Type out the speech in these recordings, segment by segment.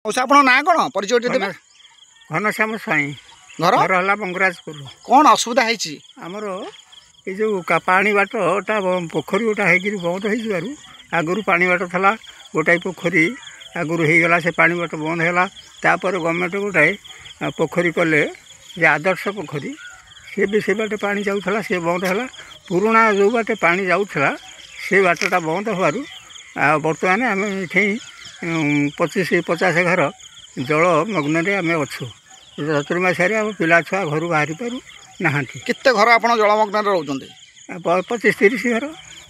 मौसा आपन ना कौन परिचय देते घनश्याम स्वाई घर घर है मंगराजपुर। कौन असुविधा है आमर ये जो पानी बाटा पोखरी गोटा है बंद हो आगुरी पानी बाट था गोटाए पोखरी आगुरी होगला से पानी बाट बंद है तापर गवर्नमेंट गोटाए पोखरी कले जे आदर्श पोखरी सी भी से बाटे पानी जाऊला सी बंद है पुराणा जो बाटे पानी जाऊला से बाटा बंद हबार बर्तमान आम ये 25-50 घर जल मग्न आम अच्छु चतुर्मासारे आम पिला छुआ घर बाहरी पारू ना केते घर आप जलमग्न रोचे 25-30 घर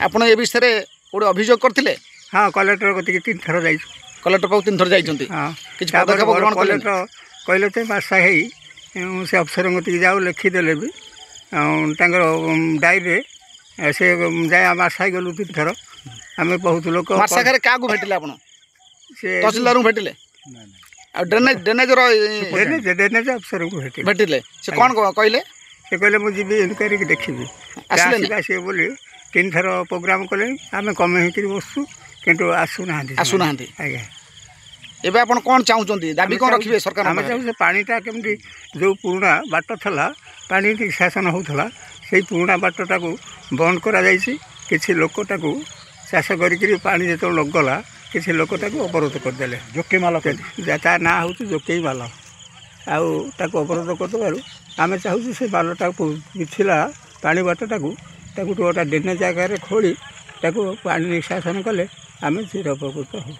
आपड़ ए विषय में गोटे अभियोग करते हाँ कलेक्टर कति 3 थर जा कलेक्टर पाक 3 थर जाइए हाँ कलेक्टर कहले तो मासा है से अफसर कति जाऊ लिखिदेले भी डायरी से जाए मासा गलु 3 थर आम बहुत लोग मासा क्या भेटिले आप तहसीलदार भेटिले ड्रेनेज अफसर को भेटिले से कौन कहले से कहले मुझे इनक्वारी देखी आसे बोली 3 थर प्रोग्राम कले आम कमे होकर बसु किंतु आसुना आज्ञा एबे आपण कौन चाहते दाबी कौन रखिए सरकार आम चाहूँ पानीटा केमती जो पुराणा बाट था पानी शासन होता से पुराणा बाटा को बंद करा किसी लोकटा को चाष कर पानी जो लगला किसी लोकटा को अवरोध करदे जोकेमाल ता ना हूँ जोकेमाल आउ अवरोध करदेव आम चाहूँ से बालटा पिछला पानी बाटा को गोटे ड्रेनेज जगह खोली पानी निष्कासन कले आम चिर उपकृत हो।